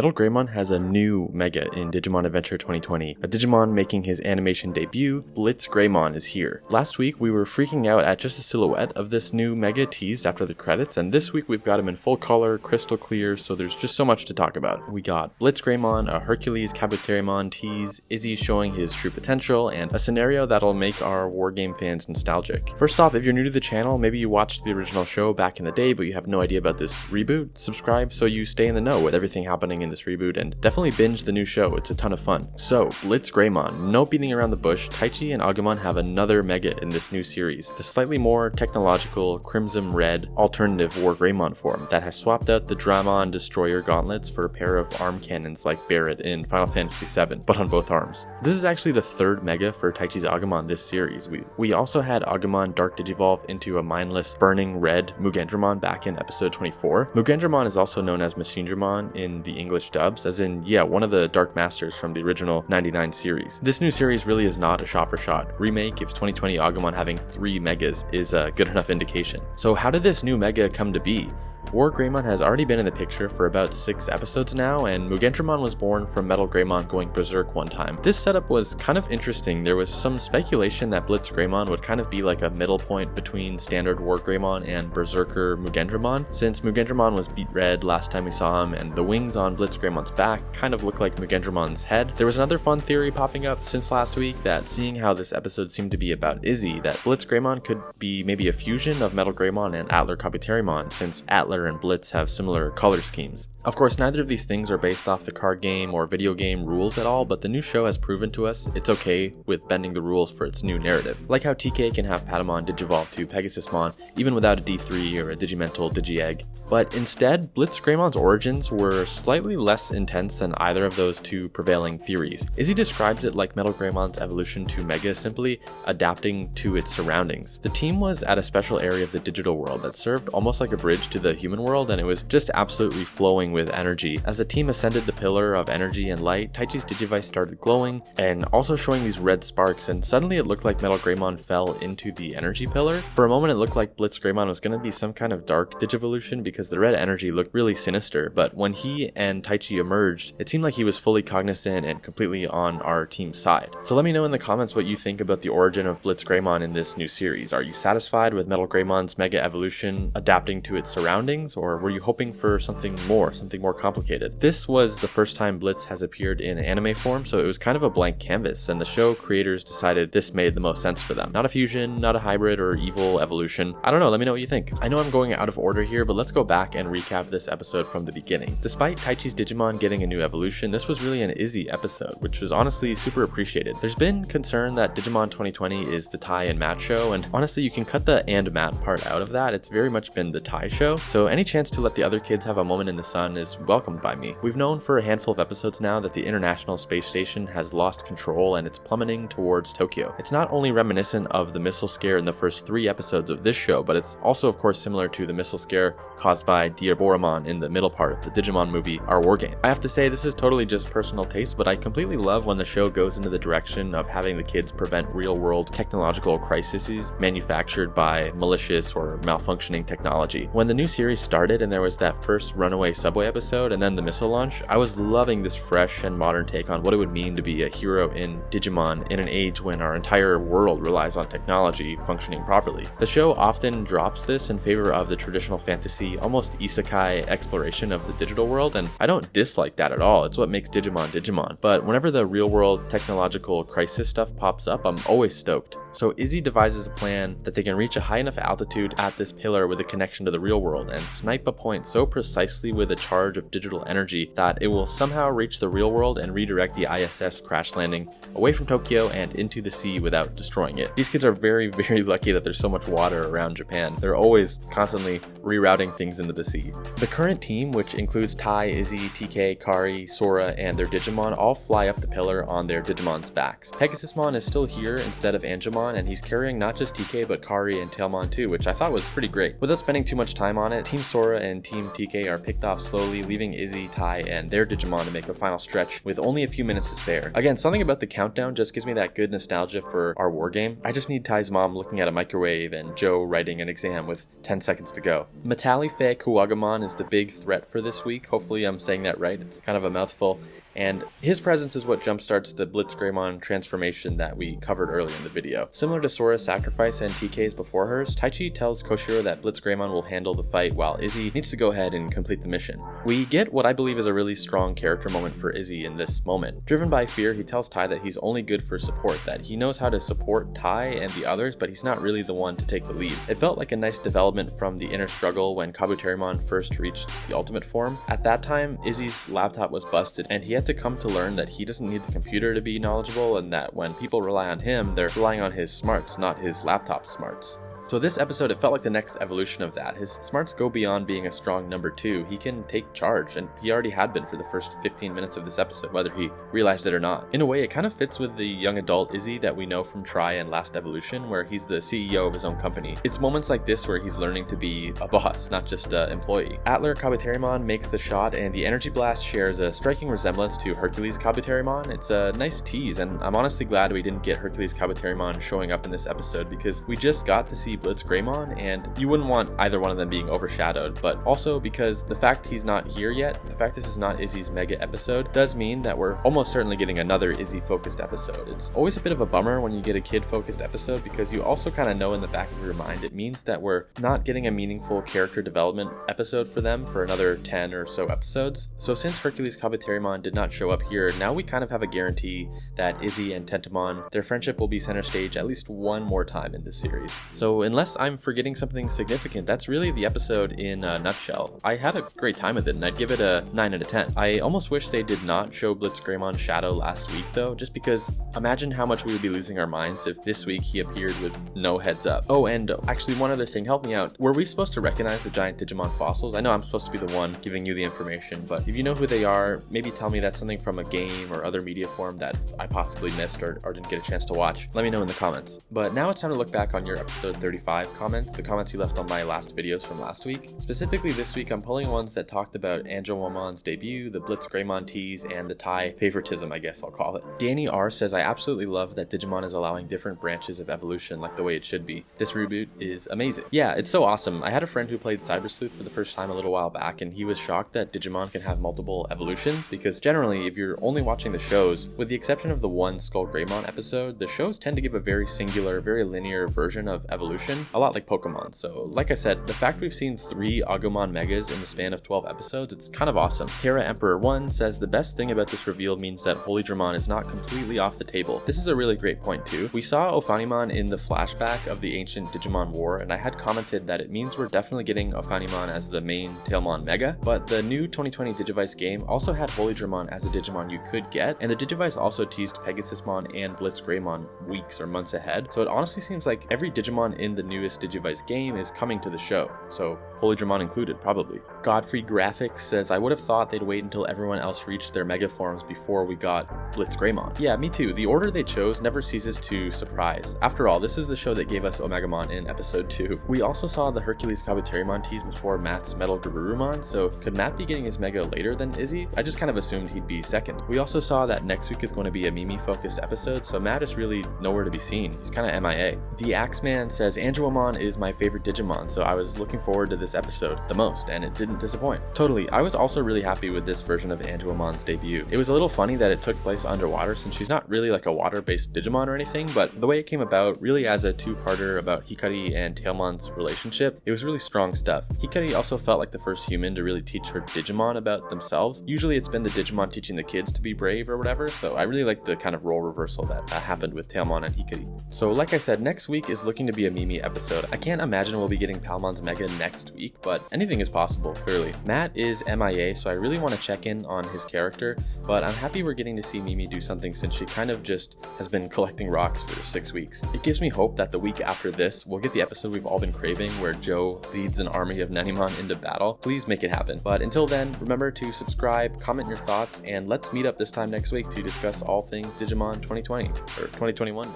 WarGreymon has a new Mega in Digimon Adventure 2020. A Digimon making his animation debut, BlitzGreymon, is here. Last week we were freaking out at just a silhouette of this new Mega teased after the credits, and this week we've got him in full color, crystal clear, so there's just so much to talk about. We got BlitzGreymon, a Herculeskabuterimon tease, Izzy showing his true potential, and a scenario that'll make our wargame fans nostalgic. First off, if you're new to the channel, maybe you watched the original show back in the day but you have no idea about this reboot, subscribe so you stay in the know with everything happening in this reboot, and definitely binge the new show, it's a ton of fun. So, BlitzGreymon, no beating around the bush, Taichi and Agumon have another Mega in this new series, the slightly more technological crimson red alternative WarGreymon form that has swapped out the Dramon Destroyer gauntlets for a pair of arm cannons like Barret in Final Fantasy VII, but on both arms. This is actually the third Mega for Taichi's Agumon this series. We also had Agumon Dark Digivolve into a mindless burning red Mugendramon back in episode 24. Mugendramon is also known as Machinedramon in the English dubs, as in, yeah, one of the Dark Masters from the original 99 series. This new series really is not a shot-for-shot remake if 2020 Agumon having 3 Megas is a good enough indication. So how did this new Mega come to be? WarGreymon has already been in the picture for about 6 episodes now, and Mugendramon was born from Greymon going berserk one time. This setup was kind of interesting. There was some speculation that BlitzGreymon would kind of be like a middle point between standard WarGreymon and berserker Mugendramon, since Mugendramon was beet red last time we saw him, and the wings on BlitzGreymon's back kind of look like Mugendramon's head. There was another fun theory popping up since last week that, seeing how this episode seemed to be about Izzy, that BlitzGreymon could be maybe a fusion of Greymon and Agumon, since Atler and Blitz have similar color schemes. Of course, neither of these things are based off the card game or video game rules at all, but the new show has proven to us it's okay with bending the rules for its new narrative. Like how TK can have Patamon digivolve to Pegasusmon even without a D3 or a Digimental Digi-Egg. But instead, BlitzGreymon's origins were slightly less intense than either of those two prevailing theories. Izzy describes it like Greymon's evolution to Mega, simply adapting to its surroundings. The team was at a special area of the digital world that served almost like a bridge to the human world, and it was just absolutely flowing with energy. As the team ascended the pillar of energy and light, Taichi's Digivice started glowing and also showing these red sparks, and suddenly it looked like Greymon fell into the energy pillar. For a moment it looked like BlitzGreymon was going to be some kind of dark Digivolution because the red energy looked really sinister, but when he and Taichi emerged, it seemed like he was fully cognizant and completely on our team's side. So let me know in the comments what you think about the origin of BlitzGreymon in this new series. Are you satisfied with Greymon's Mega evolution adapting to its surroundings, or were you hoping for something more complicated? This was the first time Blitz has appeared in anime form, so it was kind of a blank canvas, and the show creators decided this made the most sense for them. Not a fusion, not a hybrid or evil evolution. I don't know, let me know what you think. I know I'm going out of order here, but let's go back and recap this episode from the beginning. Despite Taichi's Digimon getting a new evolution, this was really an Izzy episode, which was honestly super appreciated. There's been concern that Digimon 2020 is the Tai and Matt show, and honestly you can cut the and Matt part out of that. It's very much been the Tai show, so any chance to let the other kids have a moment in the sun is welcomed by me. We've known for a handful of episodes now that the International Space Station has lost control and it's plummeting towards Tokyo. It's not only reminiscent of the missile scare in the first 3 episodes of this show, but it's also of course similar to the missile scare caused by Diaboromon in the middle part of the Digimon movie, Our War Game. I have to say this is totally just personal taste, but I completely love when the show goes into the direction of having the kids prevent real-world technological crises manufactured by malicious or malfunctioning technology. When the new series started and there was that first runaway subway episode and then the missile launch, I was loving this fresh and modern take on what it would mean to be a hero in Digimon in an age when our entire world relies on technology functioning properly. The show often drops this in favor of the traditional fantasy, almost isekai exploration of the digital world, and I don't dislike that at all. It's what makes Digimon Digimon. But whenever the real world technological crisis stuff pops up, I'm always stoked. So Izzy devises a plan that they can reach a high enough altitude at this pillar with a connection to the real world and snipe a point so precisely with a charge of digital energy that it will somehow reach the real world and redirect the ISS crash landing away from Tokyo and into the sea without destroying it. These kids are very, very lucky that there's so much water around Japan. They're always constantly rerouting things into the sea. The current team, which includes Tai, Izzy, TK, Kari, Sora, and their Digimon, all fly up the pillar on their Digimon's backs. Pegasusmon is still here instead of Angemon, and he's carrying not just TK but Kari and Tailmon too, which I thought was pretty great. Without spending too much time on it, Team Sora and Team TK are picked off slowly, leaving Izzy, Tai, and their Digimon to make a final stretch with only a few minutes to spare. Again, something about the countdown just gives me that good nostalgia for our war game. I just need Tai's mom looking at a microwave and Joe writing an exam with 10 seconds to go. Metallife is the big threat for this week. Hopefully I'm saying that right. It's kind of a mouthful. And his presence is what jumpstarts the BlitzGreymon transformation that we covered earlier in the video. Similar to Sora's sacrifice and TK's before hers, Taichi tells Koshiro that BlitzGreymon will handle the fight while Izzy needs to go ahead and complete the mission. We get what I believe is a really strong character moment for Izzy in this moment. Driven by fear, he tells Tai that he's only good for support, that he knows how to support Tai and the others, but he's not really the one to take the lead. It felt like a nice development from the inner struggle when Kabuterimon first reached the ultimate form. At that time, Izzy's laptop was busted and he had to come to learn that he doesn't need the computer to be knowledgeable, and that when people rely on him, they're relying on his smarts, not his laptop smarts. So this episode, it felt like the next evolution of that. His smarts go beyond being a strong number 2. He can take charge, and he already had been for the first 15 minutes of this episode, whether he realized it or not. In a way, it kind of fits with the young adult Izzy that we know from Try and Last Evolution, where he's the CEO of his own company. It's moments like this where he's learning to be a boss, not just an employee. Agumon makes the shot, and the energy blast shares a striking resemblance to Herculeskabuterimon. It's a nice tease, and I'm honestly glad we didn't get Herculeskabuterimon showing up in this episode, because we just got to see BlitzGreymon, and you wouldn't want either one of them being overshadowed, but also because the fact he's not here yet, the fact this is not Izzy's Mega episode, does mean that we're almost certainly getting another Izzy-focused episode. It's always a bit of a bummer when you get a kid-focused episode, because you also kind of know in the back of your mind it means that we're not getting a meaningful character development episode for them for another 10 or so episodes. So since Herculeskabuterimon did not show up here, now we kind of have a guarantee that Izzy and Tentomon, their friendship will be center stage at least one more time in this series. So unless I'm forgetting something significant, that's really the episode in a nutshell. I had a great time with it, and I'd give it a 9 out of 10. I almost wish they did not show BlitzGreymon's shadow last week though, just because imagine how much we would be losing our minds if this week he appeared with no heads up. Oh, and actually one other thing, help me out. Were we supposed to recognize the giant Digimon fossils? I know I'm supposed to be the one giving you the information, but if you know who they are, maybe tell me that's something from a game or other media form that I possibly missed or didn't get a chance to watch. Let me know in the comments. But now it's time to look back on your episode 35 comments, the comments you left on my last videos from last week. Specifically this week, I'm pulling ones that talked about Agumon's debut, the BlitzGreymon tease, and the Tai favoritism, I guess I'll call it. Danny R says, I absolutely love that Digimon is allowing different branches of evolution like the way it should be. This reboot is amazing. Yeah, it's so awesome. I had a friend who played Cyber Sleuth for the first time a little while back, and he was shocked that Digimon can have multiple evolutions, because generally, if you're only watching the shows, with the exception of the one SkullGreymon episode, the shows tend to give a very singular, very linear version of evolution, a lot like Pokemon. So like I said, the fact we've seen 3 Agumon Megas in the span of 12 episodes, it's kind of awesome. Terra Emperor 1 says the best thing about this reveal means that WarGreymon is not completely off the table. This is a really great point too. We saw Ophanimon in the flashback of the ancient Digimon War, and I had commented that it means we're definitely getting Ophanimon as the main Tailmon Mega, but the new 2020 Digivice game also had WarGreymon as a Digimon you could get, and the Digivice also teased Pegasusmon and BlitzGreymon weeks or months ahead, so it honestly seems like every Digimon in the newest Digivice game is coming to the show, so WarGreymon included, probably. Godfrey Graphics says, I would have thought they'd wait until everyone else reached their mega forms before we got BlitzGreymon. Yeah, me too. The order they chose never ceases to surprise. After all, this is the show that gave us Omegamon in episode 2. We also saw the Herculeskabuterimon tease before Matt's BlitzGreymon, so could Matt be getting his mega later than Izzy? I just kind of assumed he'd be second. We also saw that next week is going to be a Mimi-focused episode, so Matt is really nowhere to be seen. He's kind of MIA. The Axeman says, Agumon is my favorite Digimon, so I was looking forward to this episode the most, and it didn't disappoint. Totally, I was also really happy with this version of Agumon's debut. It was a little funny that it took place underwater since she's not really like a water-based Digimon or anything, but the way it came about, really as a two-parter about Hikari and Tailmon's relationship, it was really strong stuff. Hikari also felt like the first human to really teach her Digimon about themselves. Usually it's been the Digimon teaching the kids to be brave or whatever, so I really like the kind of role reversal that happened with Tailmon and Hikari. So like I said, next week is looking to be a Mimi episode. I can't imagine we'll be getting Palmon's Mega next week, but anything is possible, clearly. Matt is MIA, so I really want to check in on his character, but I'm happy we're getting to see Mimi do something since she kind of just has been collecting rocks for 6 weeks. It gives me hope that the week after this, we'll get the episode we've all been craving where Joe leads an army of Nanimon into battle. Please make it happen. But until then, remember to subscribe, comment your thoughts, and let's meet up this time next week to discuss all things Digimon 2020, or 2021.